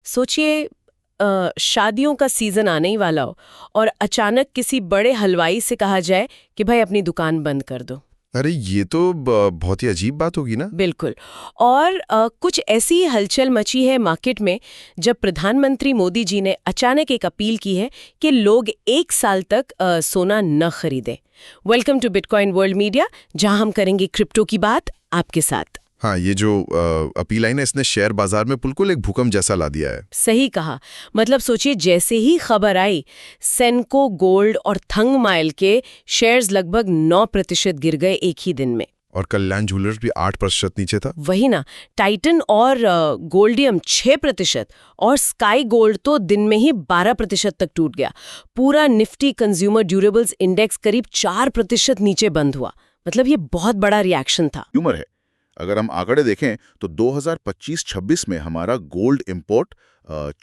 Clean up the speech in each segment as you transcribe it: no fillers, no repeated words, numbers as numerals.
सोचिए शादियों का सीजन आने ही वाला हो और अचानक किसी बड़े हलवाई से कहा जाए कि भाई अपनी दुकान बंद कर दो। अरे ये तो बहुत ही अजीब बात होगी ना। बिल्कुल। और कुछ ऐसी ही हलचल मची है मार्केट में जब प्रधानमंत्री मोदी जी ने अचानक एक अपील की है कि लोग 1 साल तक सोना न खरीदें। Welcome to Bitcoin world media, जहां हम करेंगे क्रिप्टो की बात आपके साथ। हाँ, ये जो अपील आई ना, इसने शेयर बाजार में बिल्कुल एक भूकंप जैसा ला दिया है। सही कहा। मतलब सोचिए, जैसे ही खबर आई, सेनको गोल्ड और थंग माइल के शेयर्स लगभग 9% गिर गए एक ही दिन में। और कल्याण ज्वेलर्स भी 8% नीचे था। वही ना, टाइटन और गोल्डियम 6% और स्काई गोल्ड तो दिन में ही 12% तक टूट गया। पूरा निफ्टी कंज्यूमर ड्यूरेबल्स इंडेक्स करीब 4% नीचे बंद हुआ। मतलब ये बहुत बड़ा रिएक्शन था। ह्यूमर है। अगर हम आंकड़े देखें तो 2025-26 में हमारा गोल्ड इंपोर्ट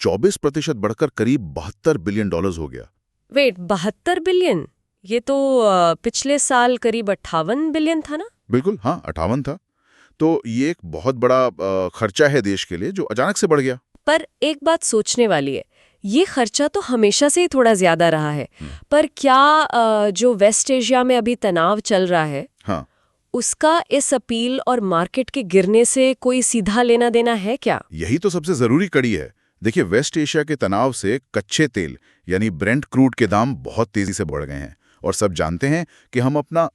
24% बढ़कर करीब $72 बिलियन हो गया। Wait, 72 billion? ये तो पिछले साल करीब 58 बिलियन था ना? बिल्कुल, हाँ, 58 था। तो ये एक बहुत बड़ा खर्चा है देश के लिए जो अचानक से बढ़ गया। पर एक बात सोचने वाली है, ये खर्चा तो हमेशा से ही थोड़ा ज्यादा रहा है। पर क्या जो वेस्ट एशिया में अभी तनाव चल रहा है, हाँ, उसका इस अपील और मार्केट के गिरने से कोई सीधा लेना देना है क्या? यही तो सबसे जरूरी कड़ी है। देखिए, वेस्ट एशिया के तनाव से कच्चे तेल यानी ब्रेंट क्रूड के दाम बहुत तेजी से बढ़ गए हैं। और सब जानते हैं कि हम अपना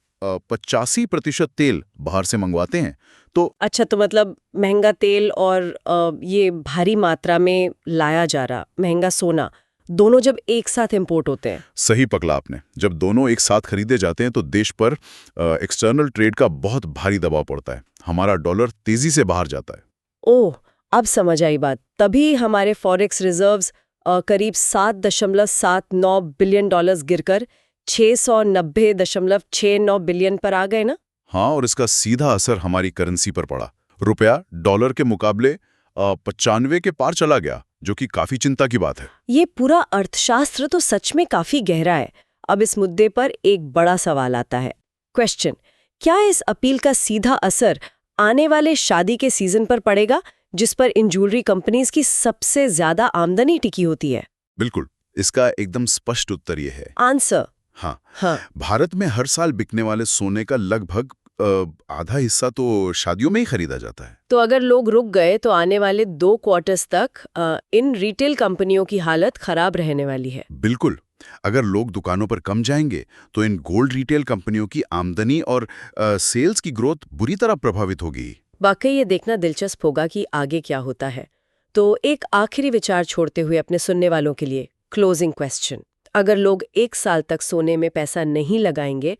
85% तेल बाहर से मंगवाते हैं। तो अच्छा, तो मतलब महंगा तेल और ये भारी मात्रा में लाया जा रहा महंगा सोना, दोनों जब एक साथ इंपोर्ट होते हैं। सही पकड़ा आपने। जब दोनों एक साथ खरीदे जाते हैं तो देश पर एक्सटर्नल ट्रेड का बहुत भारी दबाव पड़ता है। हमारा डॉलर तेजी से बाहर जाता है। ओह, अब समझ आई बात। तभी हमारे फॉरेक्स रिजर्व्स करीब $7.79 बिलियन गिरकर 690.69 बिलियन पर आ गए ना। हाँ, और इसका सीधा असर हमारी करेंसी पर पड़ा। रुपया डॉलर के मुकाबले 95 के पार चला गया, जो कि काफी चिंता की बात है। ये पूरा अर्थशास्त्र तो सच में काफी गहरा है। अब इस मुद्दे पर एक बड़ा सवाल आता है। क्वेश्चन, क्या इस अपील का सीधा असर आने वाले शादी के सीजन पर पड़ेगा, जिस पर इन ज्वेलरी कंपनीज की सबसे ज्यादा आमदनी टिकी होती है? बिल्कुल, इसका एकदम स्पष्ट उत्तर ये है। आंसर? हाँ, भारत में हर साल बिकने वाले सोने का लगभग आधा हिस्सा तो शादियों में ही खरीदा जाता है। तो अगर लोग रुक गए तो आने वाले 2 क्वार्टर्स तक इन रिटेल कंपनियों की हालत खराब रहने वाली है। बिल्कुल, अगर लोग दुकानों पर कम जाएंगे तो इन गोल्ड रिटेल कंपनियों की आमदनी और सेल्स की ग्रोथ बुरी तरह प्रभावित होगी। वाकई ये देखना दिलचस्प होगा कि आगे क्या होता है। तो एक आखिरी विचार छोड़ते हुए अपने सुनने वालों के लिए क्लोजिंग क्वेश्चन, अगर लोग 1 साल तक सोने में पैसा नहीं लगाएंगे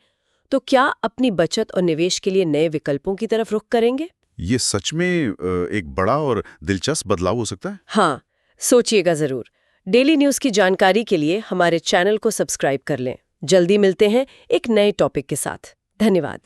तो क्या अपनी बचत और निवेश के लिए नए विकल्पों की तरफ रुख करेंगे? ये सच में एक बड़ा और दिलचस्प बदलाव हो सकता है। हाँ, सोचिएगा जरूर। डेली न्यूज की जानकारी के लिए हमारे चैनल को सब्सक्राइब कर लें। जल्दी मिलते हैं एक नए टॉपिक के साथ। धन्यवाद।